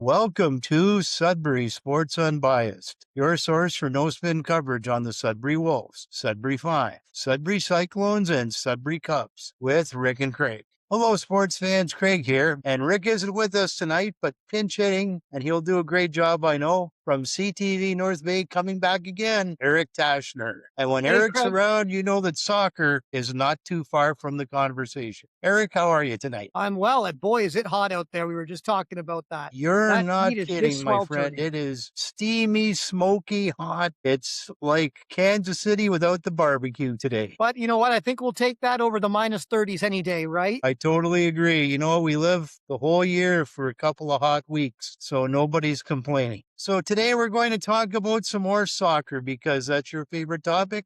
Welcome to Sudbury Sports Unbiased, your source for no-spin coverage on the Sudbury Wolves, Sudbury 5, Sudbury Cyclones, and Sudbury Cubs with Rick and Craig. Hello, sports fans. Craig here, and Rick isn't with us tonight, but pinch hitting, and he'll do a great job, I know. From CTV North Bay, coming back again, Eric Taschner. And when Hey, Eric's Craig. around, you know that soccer is not too far from the conversation. Eric, how are you tonight? I'm well, and boy, is it hot out there. We were just talking about that. You're That not heat is just kidding, my friend. sweltering. It is steamy, smoky, hot. It's like Kansas City without the barbecue today. But you know what? I think we'll take that over the minus 30s any day, right? I totally agree. You know, we live the whole year for a couple of hot weeks, so nobody's complaining. So today we're going to talk about some more soccer because that's your favorite topic.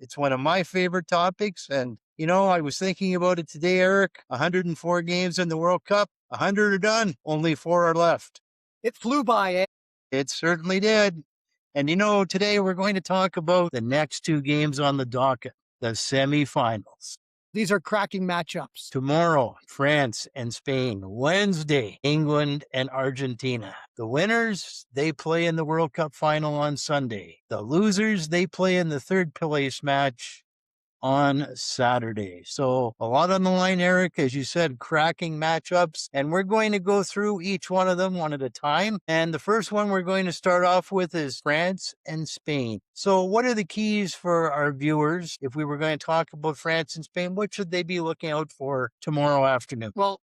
It's one of my favorite topics. And, you know, I was thinking about it today, Eric. 104 games in the World Cup. 100 are done. Only 4 are left. It flew by, eh? It certainly did. And, you know, today we're going to talk about the next 2 games on the docket, the semifinals. These are cracking matchups. Tomorrow, France and Spain. Wednesday, England and Argentina. The winners, they play in the World Cup final on Sunday. The losers, they play in the third place match on Saturday. So a lot on the line, Eric, as you said, cracking matchups, and we're going to go through each one of them one at a time. And the first one we're going to start off with is France and Spain. So what are the keys for our viewers? If we were going to talk about France and Spain, what should they be looking out for tomorrow afternoon? Well,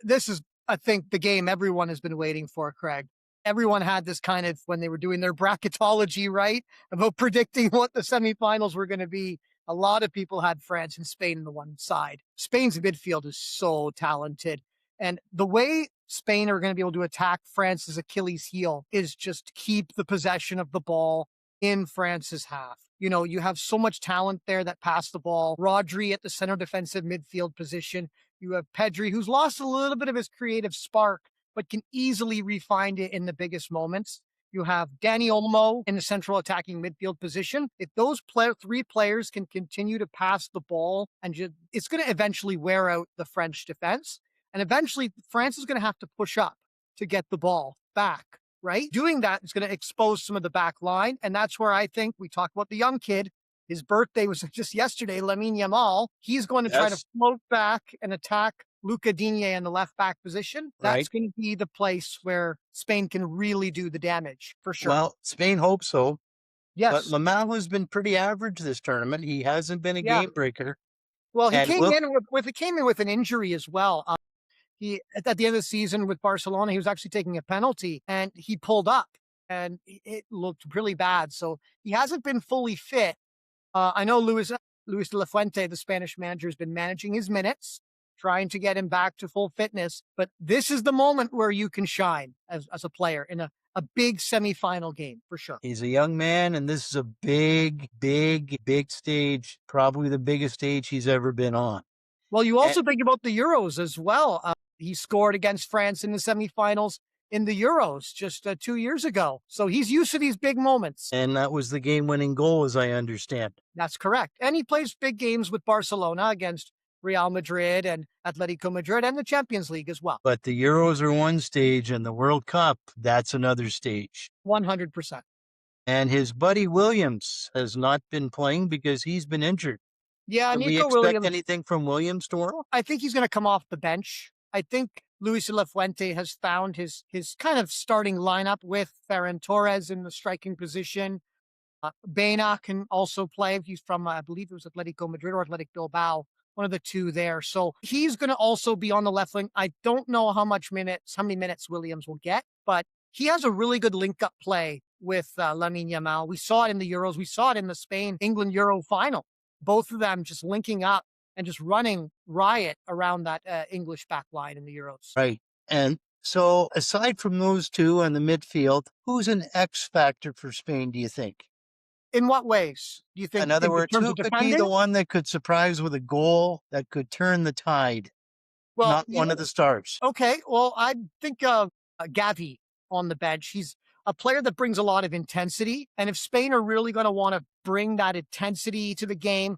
this is, I think, the game everyone has been waiting for, Craig. Everyone had this kind of, when they were doing their bracketology, right, about predicting what the semifinals were going to be. A lot of people had France and Spain on the one side. Spain's midfield is so talented. And the way Spain are going to be able to attack France's Achilles heel is just keep the possession of the ball in France's half. You know, you have so much talent there that pass the ball. Rodri at the center defensive midfield position. You have Pedri, who's lost a little bit of his creative spark, but can easily refine it in the biggest moments. You have Dani Olmo in the central attacking midfield position. If those three players can continue to pass the ball, and it's going to eventually wear out the French defense. And eventually, France is going to have to push up to get the ball back, right? Doing that is going to expose some of the back line. And that's where I think we talk about the young kid. His birthday was just yesterday, Lamine Yamal. He's going to try to float back and attack Luca Digne in the left back position. That's going to be the place where Spain can really do the damage, for sure. Well, Spain hopes so. Yes. But Lamel has been pretty average this tournament. He hasn't been a game breaker. Well, he came in with an injury as well. He at the end of the season with Barcelona, he was actually taking a penalty and he pulled up and it looked really bad. So he hasn't been fully fit. I know Luis de la Fuente, the Spanish manager, has been managing his minutes, trying to get him back to full fitness. But this is the moment where you can shine as a player in a big semifinal game, for sure. He's a young man, and this is a big, big, big stage, probably the biggest stage he's ever been on. Well, you also think about the Euros as well. He scored against France in the semifinals in the Euros just 2 years ago. So he's used to these big moments. And that was the game-winning goal, as I understand. That's correct. And he plays big games with Barcelona against Real Madrid and Atletico Madrid and the Champions League as well. But the Euros are one stage and the World Cup, that's another stage. 100%. And his buddy Williams has not been playing because he's been injured. Yeah, Can we expect anything from Williams tomorrow? I think he's going to come off the bench. I think Luis de la Fuente has found his kind of starting lineup with Ferran Torres in the striking position. Baena can also play. He's from, I believe it was Atletico Madrid or Athletic Bilbao, one of the two there. So he's going to also be on the left wing. I don't know how many minutes Williams will get, but he has a really good link-up play with Lamine Yamal. We saw it in the Euros. We saw it in the Spain-England Euro final. Both of them just linking up and just running riot around that English back line in the Euros. Right. And so aside from those two on the midfield, who's an X factor for Spain, do you think? In what ways do you think? In other words, who could be the one that could surprise with a goal that could turn the tide? Well, not one of the stars. Okay. Well, I think Gavi on the bench. He's a player that brings a lot of intensity. And if Spain are really going to want to bring that intensity to the game,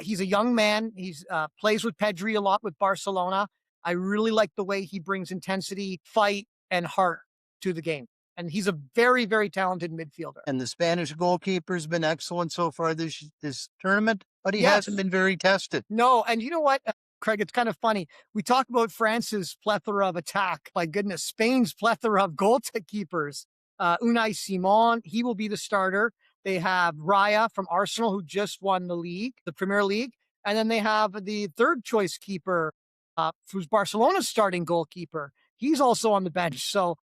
he's a young man. He's plays with Pedri a lot with Barcelona. I really like the way he brings intensity, fight, and heart to the game. And he's a very, very talented midfielder. And the Spanish goalkeeper's been excellent so far this tournament, but he Yes. hasn't been very tested. No, and you know what, Craig? It's kind of funny. We talk about France's plethora of attack. My goodness, Spain's plethora of goalkeepers. Unai Simon, he will be the starter. They have Raya from Arsenal, who just won the Premier League. And then they have the third choice keeper, who's Barcelona's starting goalkeeper. He's also on the bench. So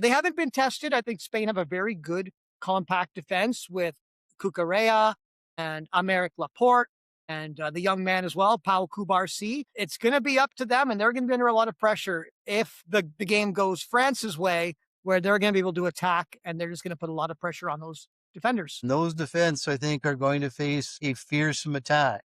they haven't been tested. I think Spain have a very good compact defense with Cucurella and Aymeric Laporte and the young man as well, Pau Cubarsí. It's going to be up to them, and they're going to be under a lot of pressure if the game goes France's way, where they're going to be able to attack, and they're just going to put a lot of pressure on those defenders. And those defense, I think, are going to face a fearsome attack.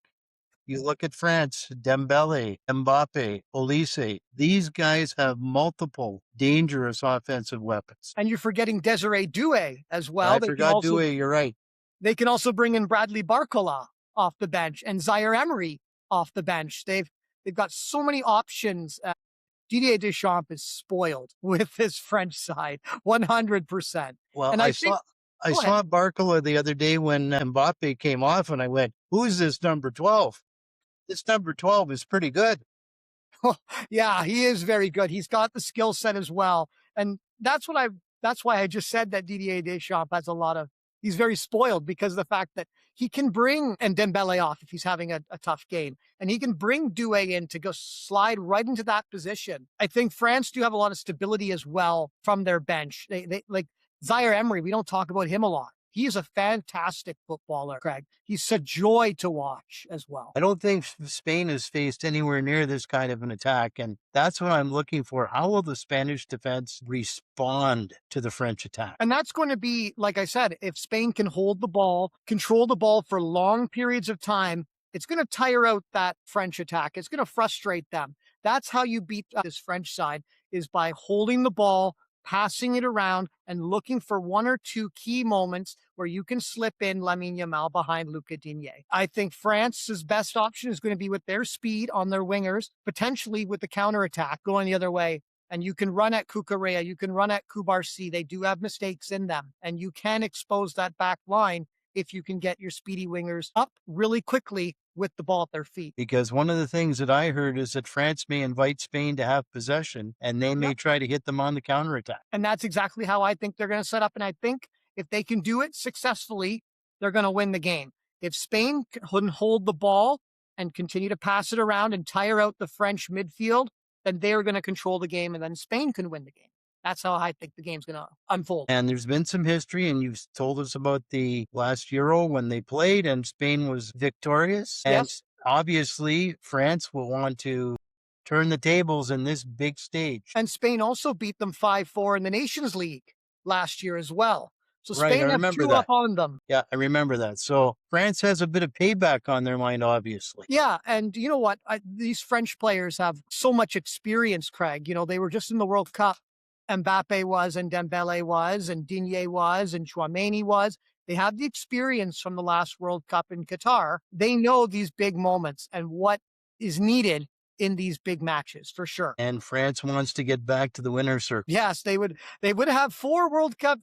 You look at France, Dembele, Mbappe, Olise. These guys have multiple dangerous offensive weapons. And you're forgetting Desiree Doué as well. I forgot Doué, you're right. They can also bring in Bradley Barcola off the bench and Zaire Emery off the bench. They've got so many options. Didier Deschamps is spoiled with his French side, 100%. Well, and I saw Barcola the other day when Mbappe came off, and I went, "Who's this number 12? This number 12 is pretty good." Yeah, he is very good. He's got the skill set as well. And that's why I just said that Didier Deschamps has he's very spoiled because of the fact that he can bring Dembele off if he's having a tough game. And he can bring Doué in to go slide right into that position. I think France do have a lot of stability as well from their bench. They like Zaire Emery, we don't talk about him a lot. He is a fantastic footballer, Craig. He's a joy to watch as well. I don't think Spain has faced anywhere near this kind of an attack, and that's what I'm looking for. How will the Spanish defense respond to the French attack? And that's going to be, like I said, if Spain can hold the ball, control the ball for long periods of time, it's going to tire out that French attack. It's going to frustrate them. That's how you beat this French side, is by holding the ball, passing it around, and looking for one or two key moments where you can slip in Lamine Yamal behind Luca Digne. I think France's best option is going to be with their speed on their wingers, potentially with the counterattack going the other way. And you can run at Cucurella, you can run at Cubarsí. They do have mistakes in them, and you can expose that back line if you can get your speedy wingers up really quickly with the ball at their feet. Because one of the things that I heard is that France may invite Spain to have possession, and they may try to hit them on the counterattack. And that's exactly how I think they're going to set up. And I think if they can do it successfully, they're going to win the game. If Spain can hold the ball and continue to pass it around and tire out the French midfield, then they're going to control the game, and then Spain can win the game. That's how I think the game's going to unfold. And there's been some history, and you've told us about the last Euro when they played and Spain was victorious. And obviously, France will want to turn the tables in this big stage. And Spain also beat them 5-4 in the Nations League last year as well. So Spain have two up on them. Yeah, I remember that. So France has a bit of payback on their mind, obviously. Yeah, and you know what? These French players have so much experience, Craig. You know, they were just in the World Cup. Mbappe was, and Dembele was, and Digne was, and Chouameni was. They have the experience from the last World Cup in Qatar. They know these big moments and what is needed in these big matches, for sure. And France wants to get back to the winner's circle. Yes, they would have 4 World Cup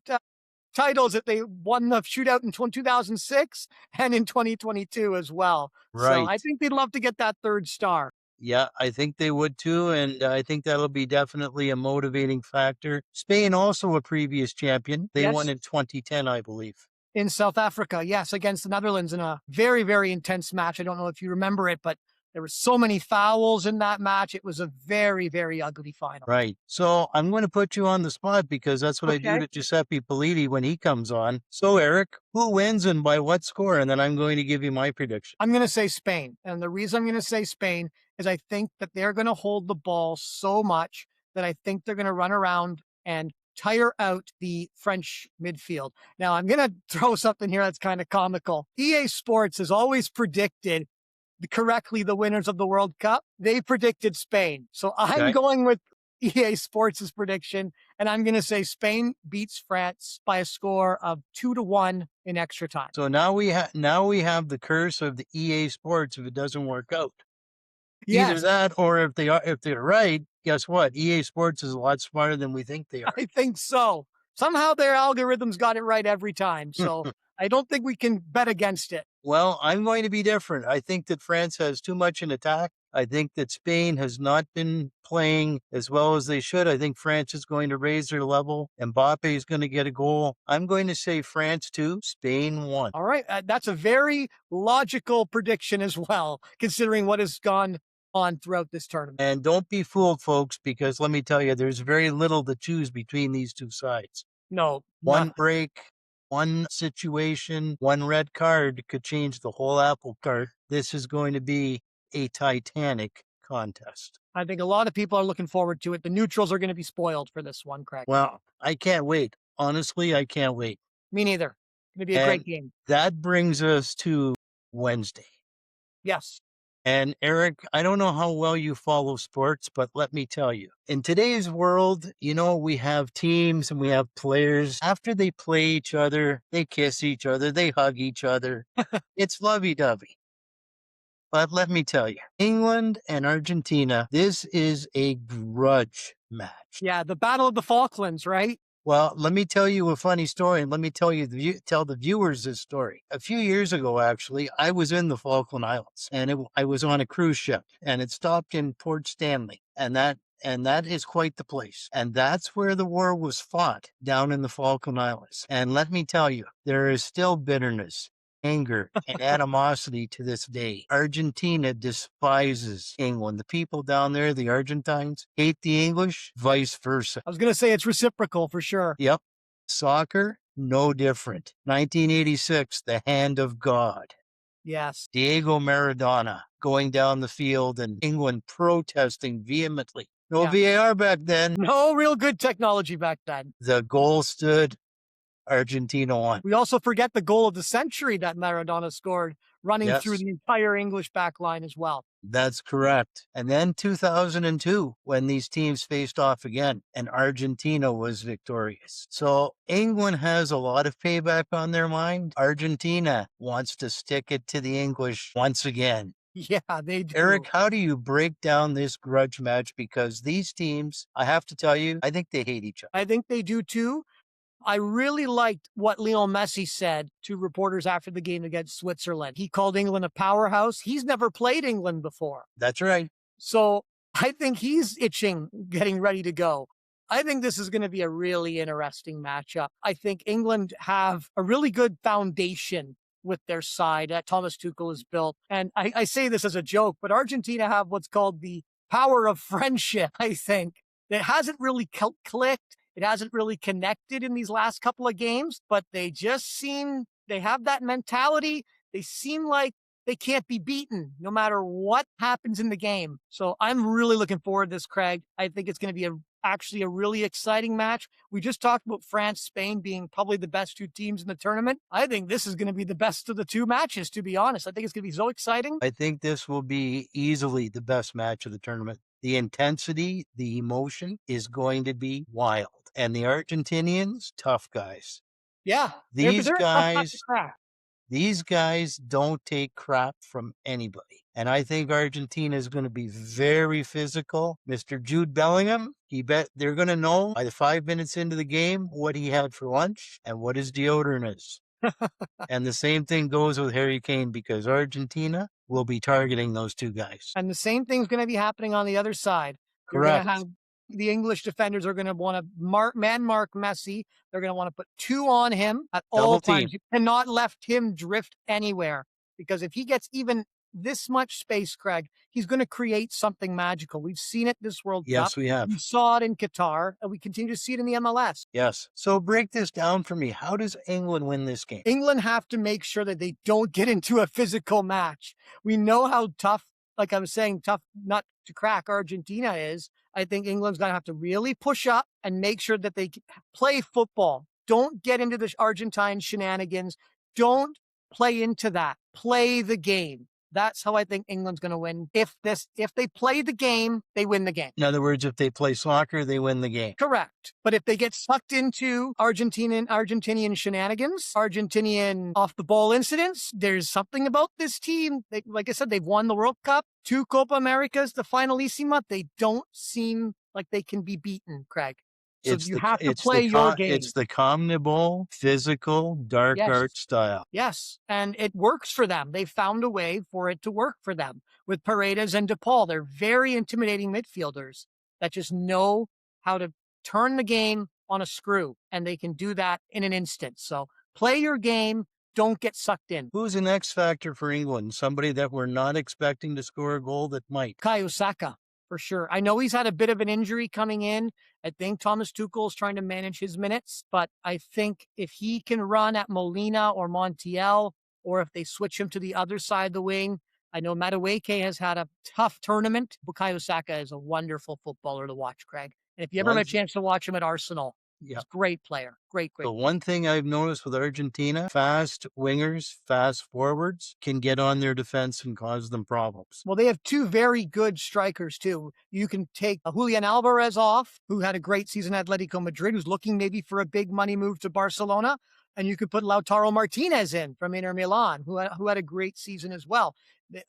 titles if they won the shootout in 2006 and in 2022 as well. Right. So I think they'd love to get that 3rd star. Yeah, I think they would too, and I think that'll be definitely a motivating factor. Spain, also a previous champion. They won in 2010, I believe. In South Africa, yes, against the Netherlands in a very, very intense match. I don't know if you remember it, but there were so many fouls in that match. It was a very, very ugly final. Right. So I'm going to put you on the spot because that's what I do to Giuseppe Politi when he comes on. So, Eric, who wins and by what score? And then I'm going to give you my prediction. I'm going to say Spain. And the reason I'm going to say Spain is I think that they're going to hold the ball so much that I think they're going to run around and tire out the French midfield. Now, I'm going to throw something here that's kind of comical. EA Sports has always predicted correctly the winners of the World Cup. They predicted Spain. So I'm going with EA Sports' prediction, and I'm going to say Spain beats France by a score of 2-1 in extra time. So now we have the curse of the EA Sports if it doesn't work out. Either Yes, that, or if they're right, guess what? EA Sports is a lot smarter than we think they are. I think so. Somehow their algorithms got it right every time. So I don't think we can bet against it. Well, I'm going to be different. I think that France has too much in attack. I think that Spain has not been playing as well as they should. I think France is going to raise their level. Mbappe is going to get a goal. I'm going to say France 2, Spain 1. All right. That's a very logical prediction as well, considering what has gone on throughout this tournament. And don't be fooled, folks, because let me tell you, there's very little to choose between these two sides. No, One none. break, one situation, one red card could change the whole apple cart. This is going to be a titanic contest. I think a lot of people are looking forward to it. The neutrals are going to be spoiled for this one, Craig. Well, I can't wait. Honestly, I can't wait. Me neither. Going to be a And great game. that brings us to Wednesday. Yes. And Eric, I don't know how well you follow sports, but let me tell you, in today's world, we have teams and we have players. After they play each other, they kiss each other, they hug each other. It's lovey dovey. But let me tell you, England and Argentina, this is a grudge match. Yeah. The Battle of the Falklands, right? Well, let me tell you a funny story, and let me tell the viewers this story. A few years ago, actually, I was in the Falkland Islands, and I was on a cruise ship, and it stopped in Port Stanley, and that is quite the place, and that's where the war was fought, down in the Falkland Islands. And let me tell you, there is still bitterness, anger, and animosity to this day. Argentina despises England. The people down there, the Argentines, hate the English, vice versa. I was going to say it's reciprocal for sure. Yep. Soccer, no different. 1986, the hand of God. Yes. Diego Maradona going down the field and England protesting vehemently. No Yeah. VAR back then. No real good technology back then. The goal stood. Argentina won. We also forget the goal of the century that Maradona scored, running through Yes, the entire English back line as well. that's correct. And then 2002, when these teams faced off again, and Argentina was victorious. So England has a lot of payback on their mind. Argentina wants to stick it to the English once again. Yeah, they do. Eric, how do you break down this grudge match? Because these teams, I have to tell you, I think they hate each other. I think they do too. I really liked what Lionel Messi said to reporters after the game against Switzerland. He called England a powerhouse. He's never played England before. That's right. So I think he's itching, getting ready to go. I think this is going to be a really interesting matchup. I think England have a really good foundation with their side that Thomas Tuchel has built. And I say this as a joke, but Argentina have what's called the power of friendship, I think. It hasn't really clicked. It hasn't really connected in these last couple of games, but they have that mentality. They seem like they can't be beaten no matter what happens in the game. So I'm really looking forward to this, Craig. I think it's going to be actually a really exciting match. We just talked about France, Spain being probably the best two teams in the tournament. I think this is going to be the best of the two matches, to be honest. I think it's going to be so exciting. I think this will be easily the best match of the tournament. The intensity, the emotion is going to be wild. And the Argentinians, tough guys. Yeah. These they're a tough nut to guys, crack. these guys don't take crap from anybody. And I think Argentina is going to be very physical. Mr. Jude Bellingham, he bet they're going to know by the 5 minutes into the game what he had for lunch and what his deodorant is. And the same thing goes with Harry Kane because Argentina will be targeting those two guys. And the same thing's going to be happening on the other side. You're Correct. going to have the English defenders are going to want to man mark Messi. They're going to want to put two on him at all times. You cannot let him drift anywhere because if he gets even this much space, Craig, he's going to create something magical. We've seen it this World Cup. Yes, we have. We saw it in Qatar, and we continue to see it in the MLS. Yes. So break this down for me. How does England win this game? England have to make sure that they don't get into a physical match. We know how tough, like I was saying, tough nut to crack Argentina is. I think England's going to have to really push up and make sure that they play football. Don't get into the Argentine shenanigans. Don't play into that. Play the game. That's how I think England's going to win. If they play the game, they win the game. In other words, if they play soccer, they win the game. Correct. But if they get sucked into Argentinian shenanigans, Argentinian off the ball incidents, there's something about this team. Like I said, they've won the World Cup, 2 Copa Americas, the Finalissima. They don't seem like they can be beaten, Craig. So you have to play your game. It's the CONMEBOL physical dark Yes. art style. Yes, and it works for them. They found a way for it to work for them with Paredes and DePaul. They're very intimidating midfielders that just know how to turn the game on a screw, and they can do that in an instant. So play your game. Don't get sucked in. Who's an X factor for England? Somebody that we're not expecting to score a goal that might. Bukayo Saka, for sure. I know he's had a bit of an injury coming in. I think Thomas Tuchel is trying to manage his minutes, but I think if he can run at Molina or Montiel, or if they switch him to the other side of the wing, I know Madueke has had a tough tournament. Bukayo Saka is a wonderful footballer to watch, Craig. And if you ever have a chance to watch him at Arsenal, he's a great player. Great. The one thing I've noticed with Argentina, fast wingers, fast forwards can get on their defense and cause them problems. Well, they have 2 very good strikers, too. You can take Julian Alvarez off, who had a great season at Atletico Madrid, who's looking maybe for a big money move to Barcelona. And you could put Lautaro Martinez in from Inter Milan, who had a great season as well.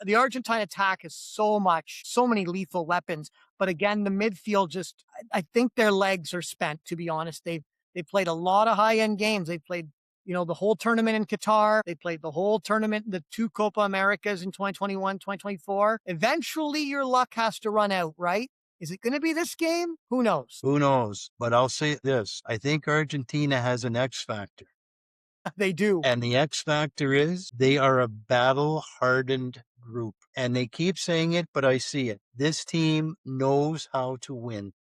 The Argentine attack has so many lethal weapons. But again, the midfield I think their legs are spent, to be honest. They played a lot of high-end games. They played, the whole tournament in Qatar. They played the whole tournament, the 2 Copa Americas in 2021, 2024. Eventually, your luck has to run out, right? Is it going to be this game? Who knows? Who knows? But I'll say this. I think Argentina has an X factor. They do. And the X factor is they are a battle-hardened group. And they keep saying it, but I see it. This team knows how to win.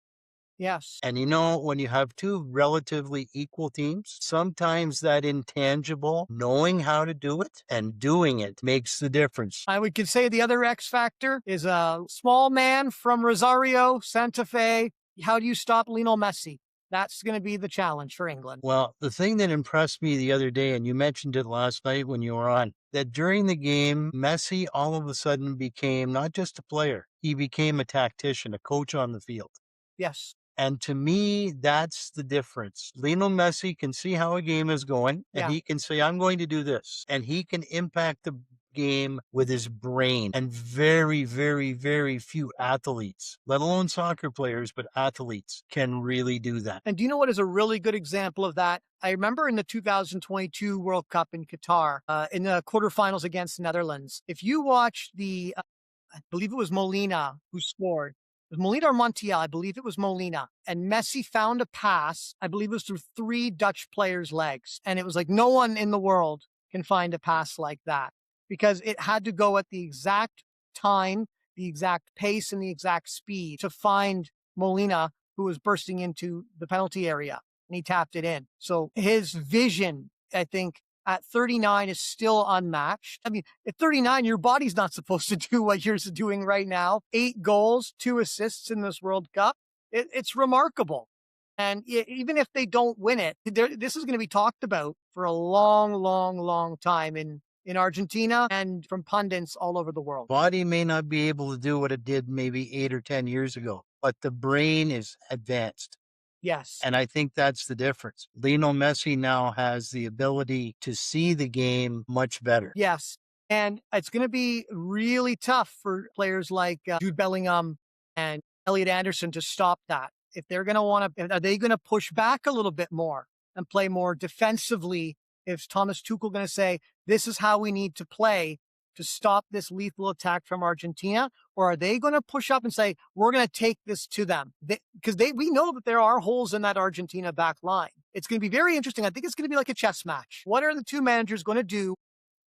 Yes. And when you have 2 relatively equal teams, sometimes that intangible, knowing how to do it and doing it makes the difference. I could say the other X factor is a small man from Rosario, Santa Fe. How do you stop Lionel Messi? That's going to be the challenge for England. Well, the thing that impressed me the other day, and you mentioned it last night when you were on, that during the game, Messi all of a sudden became not just a player, he became a tactician, a coach on the field. Yes. And to me, that's the difference. Lionel Messi can see how a game is going, and he can say, I'm going to do this. And he can impact the game with his brain. And very, very, very few athletes, let alone soccer players, but athletes can really do that. And do you know what is a really good example of that? I remember in the 2022 World Cup in Qatar, in the quarterfinals against the Netherlands, if you watch I believe it was Molina who scored. It was Molina or Montiel? I believe it was Molina. And Messi found a pass, I believe it was through 3 Dutch players' legs. And it was like no one in the world can find a pass like that because it had to go at the exact time, the exact pace, and the exact speed to find Molina, who was bursting into the penalty area, and he tapped it in. So his vision, I think, at 39 is still unmatched. I mean, at 39, your body's not supposed to do what you're doing right now. 8 goals, 2 assists in this World Cup. It's remarkable. And even if they don't win it, this is going to be talked about for a long, long, long time in Argentina and from pundits all over the world. Body may not be able to do what it did maybe 8 or 10 years ago, but the brain is advanced. Yes. And I think that's the difference. Lionel Messi now has the ability to see the game much better. Yes. And it's going to be really tough for players like Jude Bellingham and Elliot Anderson to stop that. If they're going to are they going to push back a little bit more and play more defensively? If Thomas Tuchel going to say, this is how we need to play to stop this lethal attack from Argentina? Or are they going to push up and say, we're going to take this to them? Because we know that there are holes in that Argentina back line. It's going to be very interesting. I think it's going to be like a chess match. What are the 2 managers going to do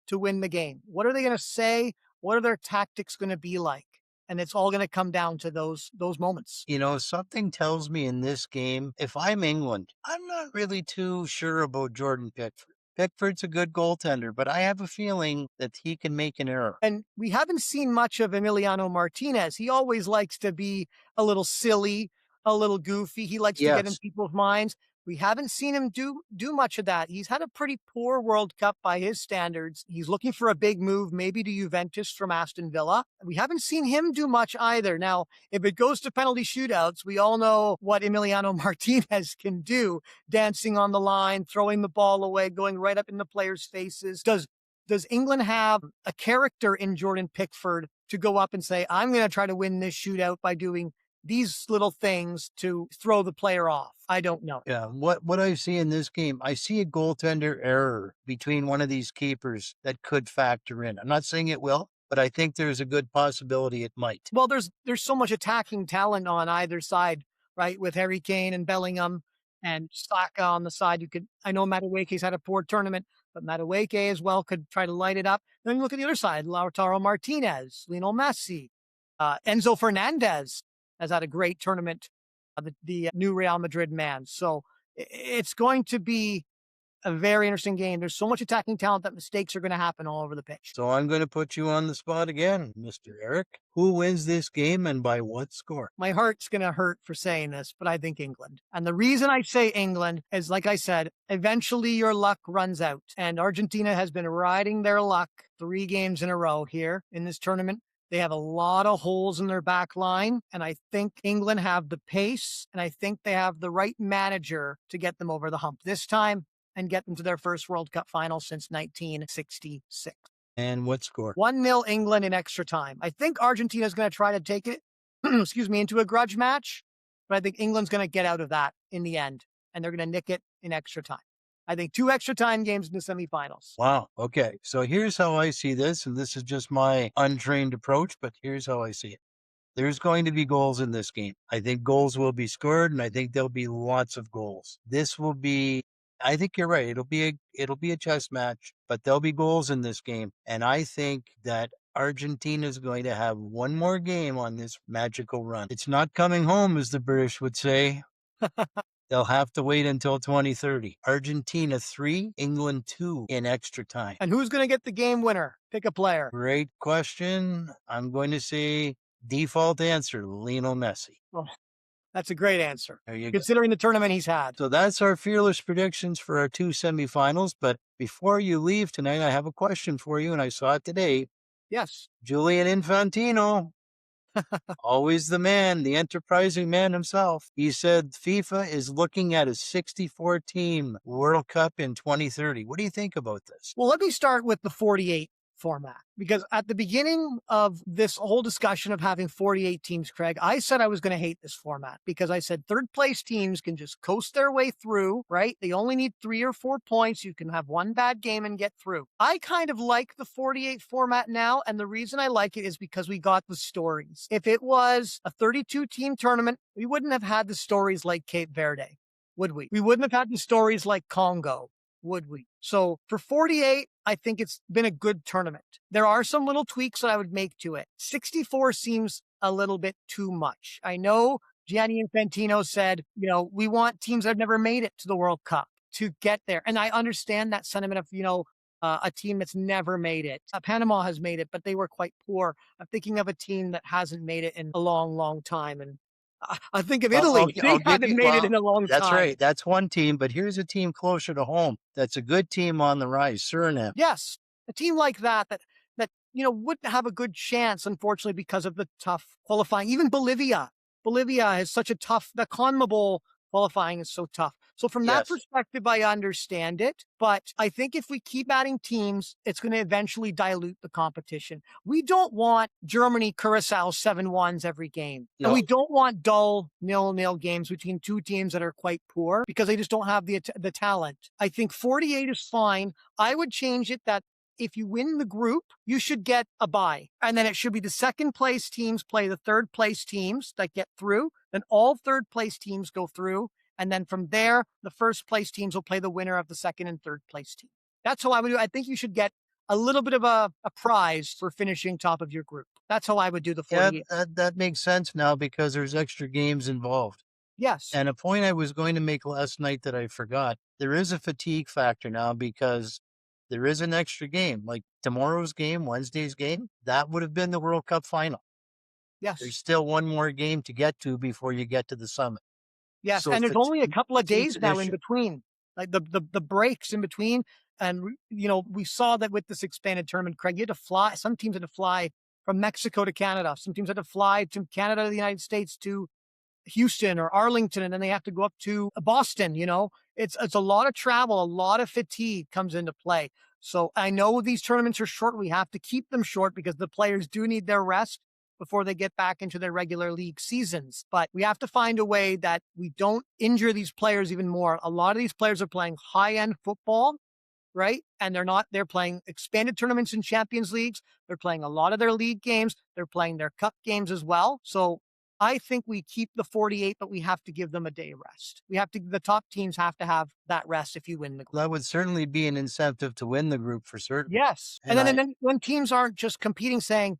to win the game? What are they going to say? What are their tactics going to be like? And it's all going to come down to those moments. Something tells me in this game, if I'm England, I'm not really too sure about Jordan Pickford. Pickford's a good goaltender, but I have a feeling that he can make an error. And we haven't seen much of Emiliano Martinez. He always likes to be a little silly, a little goofy. He likes to get in people's minds. We haven't seen him do much of that. He's had a pretty poor World Cup by his standards. He's looking for a big move, maybe to Juventus from Aston Villa. We haven't seen him do much either. Now, if it goes to penalty shootouts, we all know what Emiliano Martinez can do, dancing on the line, throwing the ball away, going right up in the players' faces. Does England have a character in Jordan Pickford to go up and say, I'm going to try to win this shootout by doing these little things to throw the player off? I don't know. Yeah, what I see in this game, I see a goaltender error between one of these keepers that could factor in. I'm not saying it will, but I think there's a good possibility it might. Well, there's so much attacking talent on either side, right? With Harry Kane and Bellingham and Saka on the side. I know Madueke's had a poor tournament, but Madueke as well could try to light it up. Then you look at the other side, Lautaro Martinez, Lionel Messi, Enzo Fernandez has had a great tournament, the new Real Madrid man. So it's going to be a very interesting game. There's so much attacking talent that mistakes are going to happen all over the pitch. So I'm going to put you on the spot again, Mr. Eric. Who wins this game and by what score? My heart's going to hurt for saying this, but I think England. And the reason I say England is, like I said, eventually your luck runs out. And Argentina has been riding their luck 3 games in a row here in this tournament. They have a lot of holes in their back line, and I think England have the pace, and I think they have the right manager to get them over the hump this time and get them to their first World Cup final since 1966. And what score? 1-0 England in extra time. I think Argentina is going to try to take it, excuse me, into a grudge match, but I think England's going to get out of that in the end, and they're going to nick it in extra time. I think 2 extra time games in the semifinals. Wow. Okay. So here's how I see this, and this is just my untrained approach, but here's how I see it. There's going to be goals in this game. I think goals will be scored, and I think there'll be lots of goals. This will be, I think you're right. It'll be a chess match, but there'll be goals in this game. And I think that Argentina is going to have one more game on this magical run. It's not coming home, as the British would say. They'll have to wait until 2030. Argentina 3, England 2 in extra time. And who's going to get the game winner? Pick a player. Great question. I'm going to say default answer, Lionel Messi. Well, that's a great answer, There you go. considering the tournament he's had. So that's our fearless predictions for our 2 semifinals. But before you leave tonight, I have a question for you, and I saw it today. Yes. Julian Infantino, always the man, the enterprising man himself. He said FIFA is looking at a 64-team World Cup in 2030. What do you think about this? Well, let me start with the 48 format, because at the beginning of this whole discussion of having 48 teams, Craig, I said I was going to hate this format because I said third place teams can just coast their way through, right? They only need 3 or 4 points. You can have one bad game and get through. I kind of like the 48 format now. And the reason I like it is because we got the stories. If it was a 32 team tournament, we wouldn't have had the stories like Cape Verde, would we? We wouldn't have had the stories like Congo, would we? So for 48, I think it's been a good tournament. There are some little tweaks that I would make to it. 64 seems a little bit too much. I know Gianni Infantino said, we want teams that have never made it to the World Cup to get there. And I understand that sentiment of, a team that's never made it. Panama has made it, but they were quite poor. I'm thinking of a team that hasn't made it in a long, long time. And I think of Italy. They haven't made it in a long time. That's right. That's one team, but here's a team closer to home. That's a good team on the rise, Suriname. Yes, a team like that wouldn't have a good chance, unfortunately, because of the tough qualifying. Even Bolivia has such a tough. The CONMEBOL qualifying is so tough. So from that perspective, I understand it. But I think if we keep adding teams, it's going to eventually dilute the competition. We don't want Germany, Curacao 7-1s every game. No. And we don't want dull 0-0 games between 2 teams that are quite poor because they just don't have the talent. I think 48 is fine. I would change it that if you win the group, you should get a bye. And then it should be the second place teams play the third place teams that get through. Then all third place teams go through. And then from there, the first place teams will play the winner of the second and third place team. That's how I would do it. I think you should get a little bit of a prize for finishing top of your group. That's how I would do the 48. Yeah, that makes sense now because there's extra games involved. Yes. And a point I was going to make last night that I forgot, there is a fatigue factor now because there is an extra game. Like tomorrow's game, Wednesday's game, that would have been the World Cup final. Yes. There's still one more game to get to before you get to the summit. Yes, So and there's only a couple of 15th days now in edition. between, like the breaks in between, and we saw that with this expanded tournament, Craig, you had to fly. Some teams had to fly from Mexico to Canada. Some teams had to fly to Canada to the United States to Houston or Arlington, and then they have to go up to Boston. It's a lot of travel, a lot of fatigue comes into play. So I know these tournaments are short. We have to keep them short because the players do need their rest before they get back into their regular league seasons. But we have to find a way that we don't injure these players even more. A lot of these players are playing high end football, right? And they're playing expanded tournaments in Champions Leagues. They're playing a lot of their league games. They're playing their cup games as well. So I think we keep the 48, but we have to give them a day rest. The top teams have to have that rest if you win the group. That would certainly be an incentive to win the group for certain. Yes. And And then, and I, then when teams aren't just competing saying,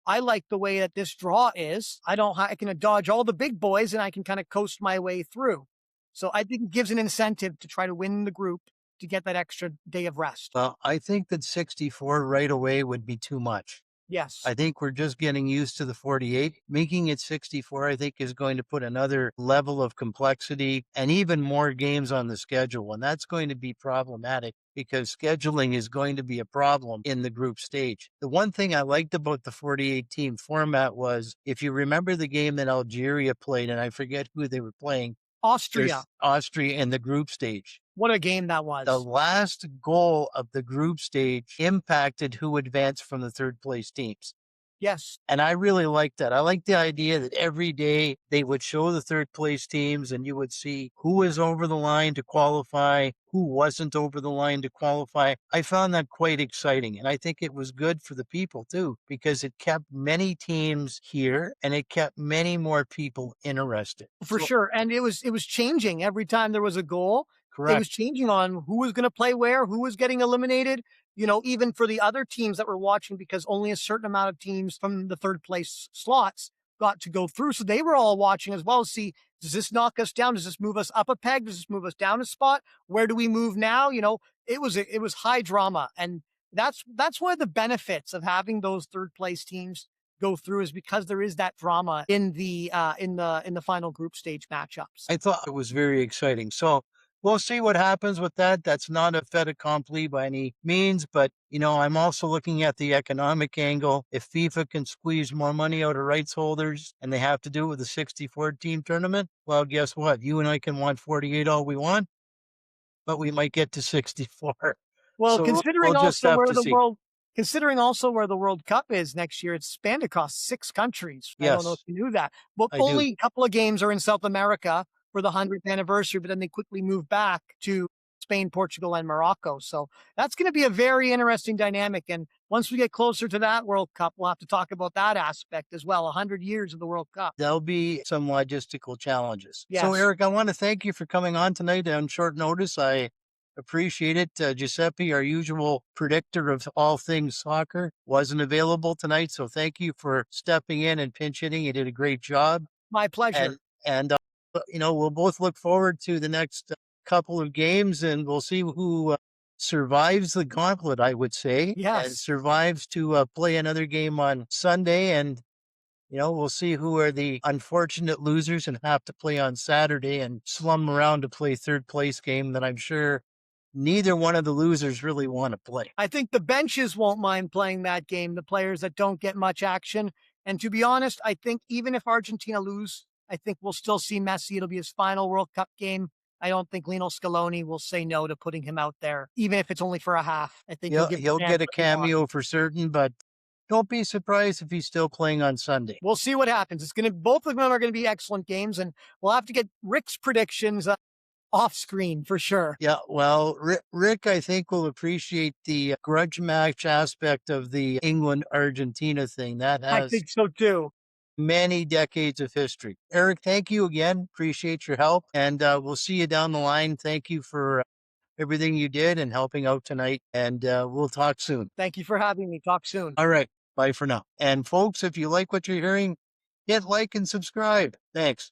I like the way that this draw is. I can dodge all the big boys and I can kind of coast my way through. So I think it gives an incentive to try to win the group to get that extra day of rest. well, I think that 64 right away would be too much. Yes. I think we're just getting used to the 48. Making it 64, I think, is going to put another level of complexity and even more games on the schedule. And that's going to be problematic because scheduling is going to be a problem in the group stage. The one thing I liked about the 48 team format was if you remember the game that Algeria played, and I forget who they were playing, Austria. there's Austria in the group stage. What a game that The was. last goal of the group stage impacted who advanced from the third place teams. Yes. And I really like that. I like the idea that every day they would show the third place teams and you would see who was over the line to qualify, who wasn't over the line to qualify. I found that quite exciting. And I think it was good for the people too, because it kept many teams here and it kept many more people interested. For So, sure. And it was changing every time there was a goal. It was correct. changing on who was going to play where, who was getting eliminated, even for the other teams that were watching, because only a certain amount of teams from the third place slots got to go through. So they were all watching as well. See, does this knock us down? Does this move us up a peg? Does this move us down a spot? Where do we move now? It was high drama. And that's one of the benefits of having those third place teams go through, is because there is that drama in the final group stage matchups. I thought it was very exciting. So we'll see what happens with that. That's not a fait accompli by any means, but I'm also looking at the economic angle. If FIFA can squeeze more money out of rights holders and they have to do it with a 64 team tournament, well, guess what? You and I can want 48 all we want, but we might get to 64. Well, So we'll just have to see. considering also where the World Cup is next year, it's spanned across 6 countries. I don't know if Yes, you knew that. But I do. only a couple of games are in South America for the 100th anniversary, but then they quickly move back to Spain, Portugal, and Morocco. So that's going to be a very interesting dynamic. And once we get closer to that World Cup, we'll have to talk about that aspect as well. 100 years of the World Cup. There'll be some logistical challenges. So, Yes. Eric, I want to thank you for coming on tonight on short notice. I appreciate it. Giuseppe, our usual predictor of all things soccer, wasn't available tonight. So, thank you for stepping in and pinch hitting. You did a great job. My pleasure. And we'll both look forward to the next couple of games and we'll see who survives the gauntlet, I would say, and Yes. survives to play another game on Sunday. And we'll see who are the unfortunate losers and have to play on Saturday and slum around to play third place game that I'm sure neither one of the losers really want to play. I think the benches won't mind playing that game, the players that don't get much action. And to be honest, I think even if Argentina lose, I think we'll still see Messi. It'll be his final World Cup game. I don't think Lionel Scaloni will say no to putting him out there, even if it's only for a half. I think he'll give the He'll fans get a what they want. cameo for certain, but don't be surprised if he's still playing on Sunday. We'll see what happens. Both of them are going to be excellent games, and we'll have to get Rick's predictions off screen for sure. Yeah, well, Rick, I think will appreciate the grudge match aspect of the England-Argentina thing. That I has think so too. many decades of history. Eric, thank you again. Appreciate your help. And we'll see you down the line. Thank you for everything you did and helping out tonight. And we'll talk soon. Thank you for having me. Talk soon. All right. Bye for now. And folks, if you like what you're hearing, hit like and subscribe. Thanks.